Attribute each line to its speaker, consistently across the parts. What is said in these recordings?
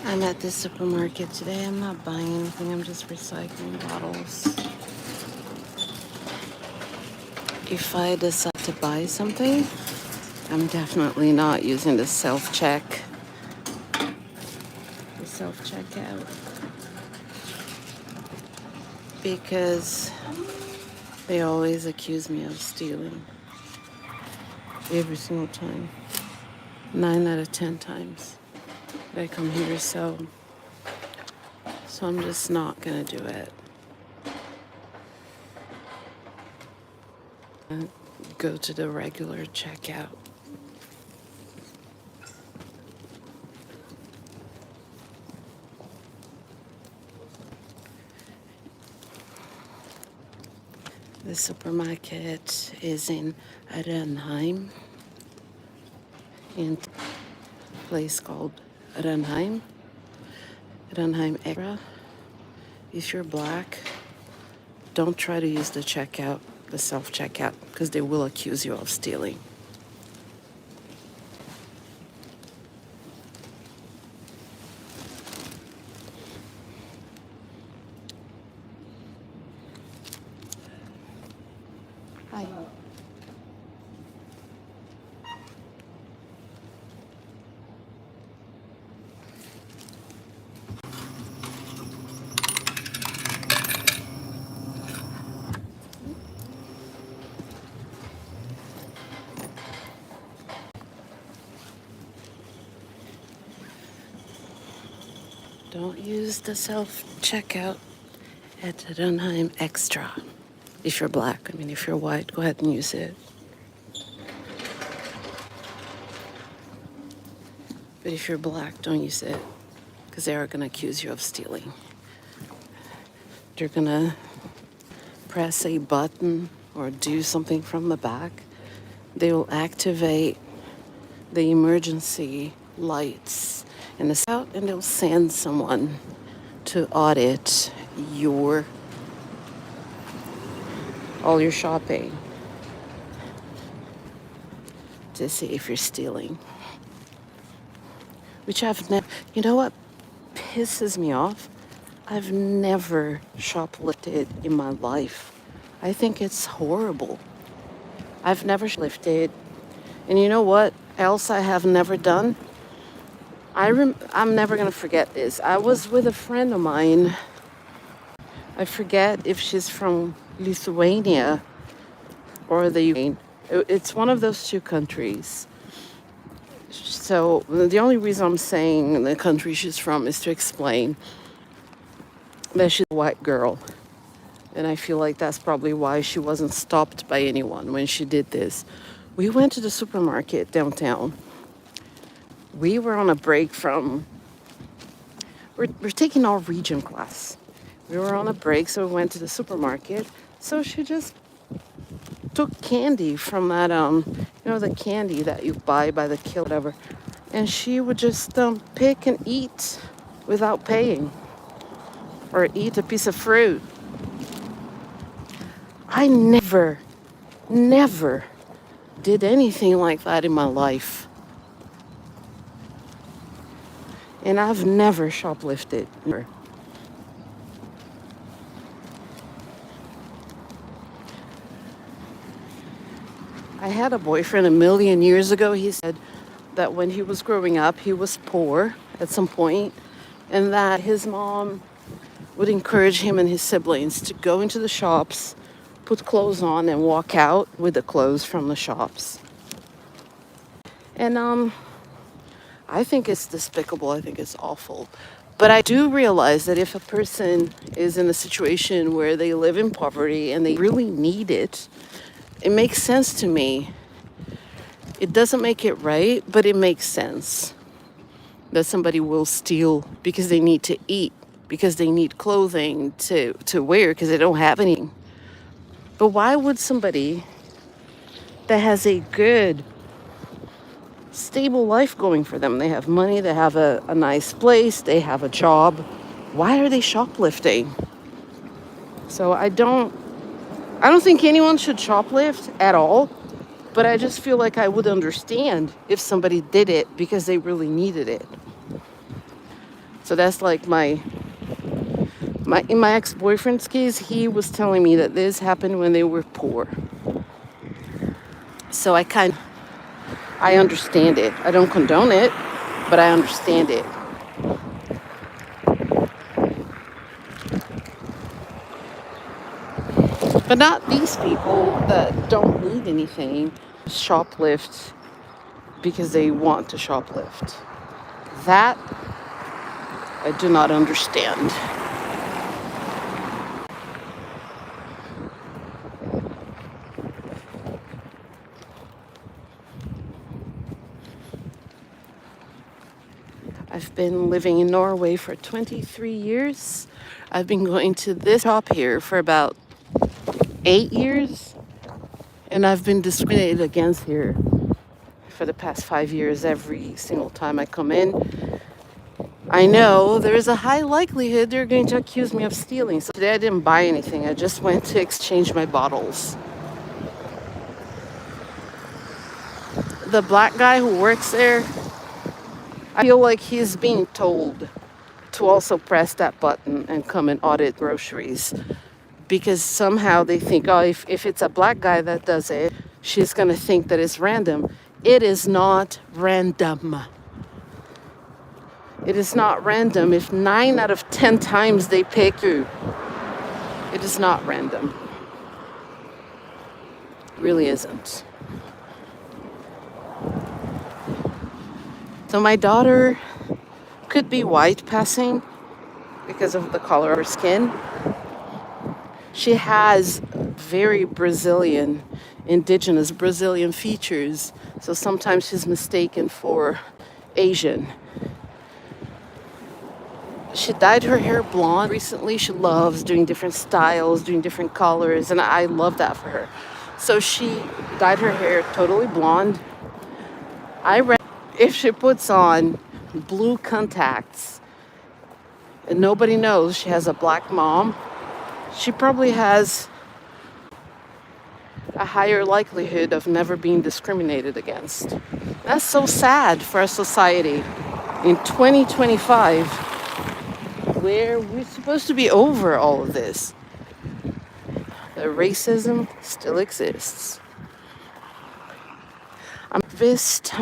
Speaker 1: I'm at the supermarket today. I'm not buying anything. I'm just recycling bottles. If I decide to buy something, I'm definitely not using the self-checkout. Because they always accuse me of stealing. Every single time. 9 out of 10 times that I come here, so I'm just not gonna do it. Go to the regular checkout. The supermarket is in Renheim, in a place called Renheim Extra. If you're black, don't try to use the self-checkout, because they will accuse you of stealing. Hi. Don't use the self-checkout at Renheim Extra. If you're black, if you're white, go ahead and use it. But if you're black, don't use it, because they are going to accuse you of stealing. They're going to press a button or do something from the back. They will activate the emergency lights in the south, and they'll send someone to audit all your shopping to see if you're stealing. Which I've never, you know what pisses me off? I've never shoplifted in my life. I think it's horrible. I've never shoplifted. And you know what else I have never done? I'm never going to forget this. I was with a friend of mine. I forget if she's from Lithuania or the Ukraine. It's one of those two countries. So the only reason I'm saying the country she's from is to explain that she's a white girl. And I feel like that's probably why she wasn't stopped by anyone when she did this. We went to the supermarket downtown. We were on a break from... We're taking our region class. We were on a break, so we went to the supermarket. So she just took candy from that, the candy that you buy by the kilo, whatever. And she would just pick and eat without paying. Or eat a piece of fruit. I never did anything like that in my life. And I've never shoplifted. I had a boyfriend a million years ago. He said that when he was growing up, he was poor at some point, and that his mom would encourage him and his siblings to go into the shops, put clothes on, and walk out with the clothes from the shops. And I think it's despicable. I think it's awful. But I do realize that if a person is in a situation where they live in poverty and they really need it, it makes sense to me. It doesn't make it right, but it makes sense that somebody will steal because they need to eat, because they need clothing to wear, because they don't have any. But why would somebody that has a good, stable life going for them, they have money, they have a nice place, they have a job, why are they shoplifting? So I don't think anyone should shoplift at all, but I just feel like I would understand if somebody did it because they really needed it. So that's like in my ex-boyfriend's case, he was telling me that this happened when they were poor. So I understand it. I don't condone it, but I understand it. But not these people that don't need anything, shoplift because they want to shoplift. That I do not understand. I've been living in Norway for 23 years. I've been going to this shop here for about 8 years. And I've been discriminated against here for the past 5 years every single time I come in. I know there's a high likelihood they're going to accuse me of stealing. So today I didn't buy anything. I just went to exchange my bottles. The black guy who works there, I feel like he's being told to also press that button and come and audit groceries. Because somehow they think, oh, if it's a black guy that does it, she's going to think that it's random. It is not random. It is not random. If 9 out of 10 times they pick you, it is not random. It really isn't. So my daughter could be white passing because of the color of her skin. She has very Brazilian, indigenous Brazilian features. So sometimes she's mistaken for Asian. She dyed her hair blonde recently. She loves doing different styles, doing different colors, and I love that for her. So she dyed her hair totally blonde. I read if she puts on blue contacts and nobody knows she has a black mom, she probably has a higher likelihood of never being discriminated against. That's so sad for our society in 2025, where we're supposed to be over all of this. The racism still exists. I'm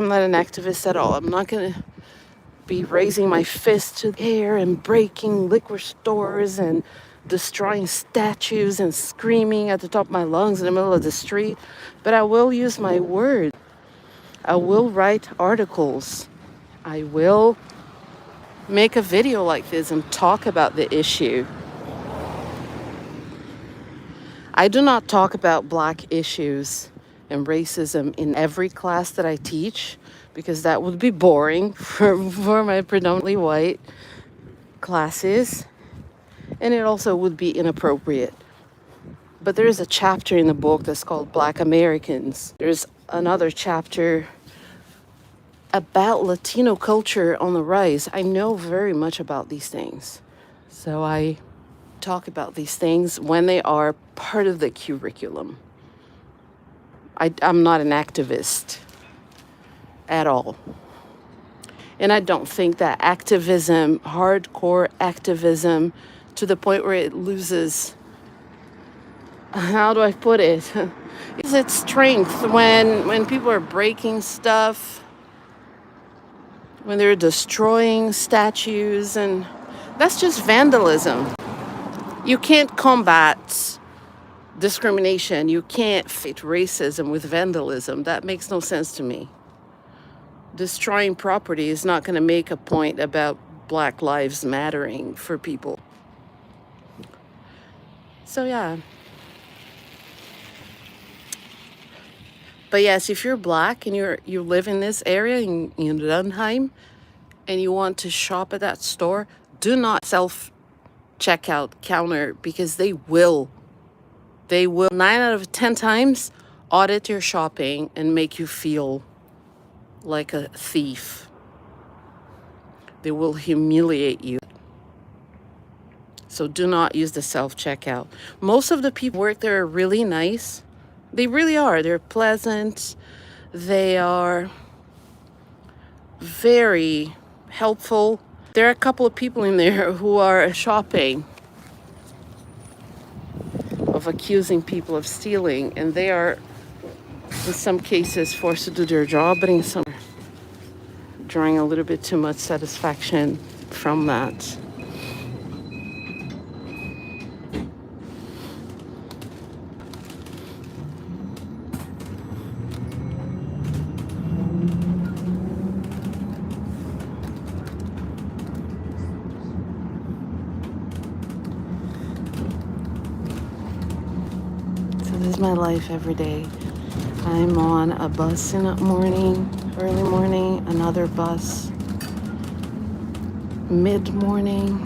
Speaker 1: not an activist at all. I'm not going to be raising my fist to the air and breaking liquor stores and destroying statues and screaming at the top of my lungs in the middle of the street. But I will use my word. I will write articles. I will make a video like this and talk about the issue. I do not talk about black issues and racism in every class that I teach because that would be boring for my predominantly white classes, and it also would be inappropriate. But there is a chapter in the book that's called Black Americans. There's another chapter about Latino culture on the rise. I know very much about these things. So I talk about these things when they are part of the curriculum. I'm not an activist at all. And I don't think that activism, hardcore activism, to the point where it loses, how do I put it? Is its strength when people are breaking stuff, when they're destroying statues, and that's just vandalism. You can't combat discrimination. You can't fight racism with vandalism. That makes no sense to me. Destroying property is not going to make a point about Black lives mattering for people. So yeah. But yes, if you're Black and you live in this area in Dunheim and you want to shop at that store, do not self-checkout counter, because they will 9 out of 10 times audit your shopping and make you feel like a thief. They will humiliate you. So do not use the self-checkout. Most of the people who work there are really nice. They really are. They're pleasant. They are very helpful. there are a couple of people in there who are shopping of accusing people of stealing, and they are in some cases forced to do their job, but in some drawing a little bit too much satisfaction from that. So this is my life every day. I'm on a bus in the morning, early morning, another bus mid-morning,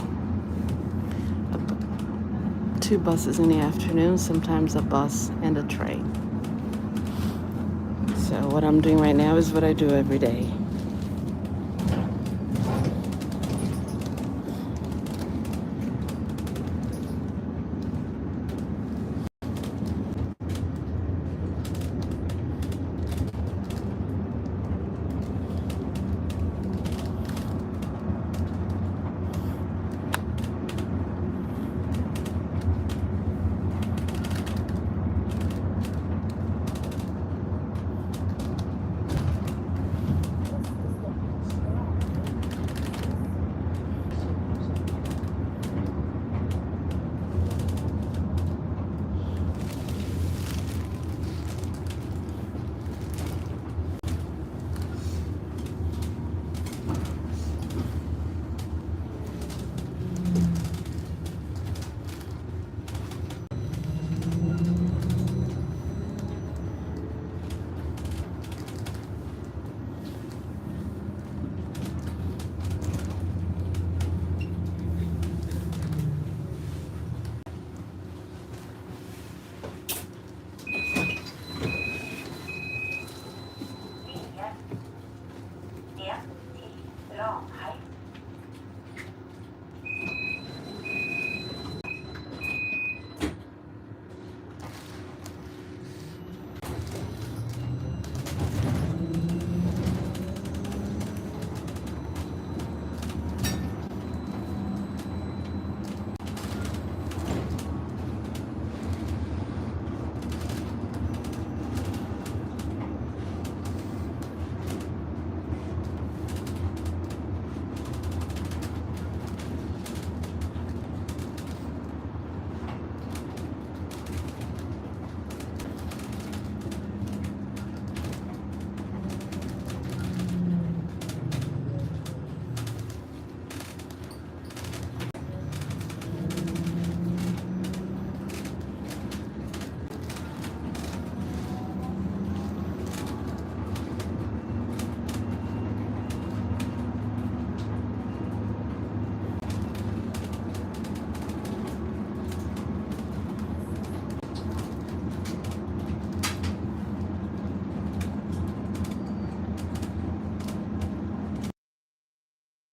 Speaker 1: two buses in the afternoon, sometimes a bus and a train. So what I'm doing right now is what I do every day.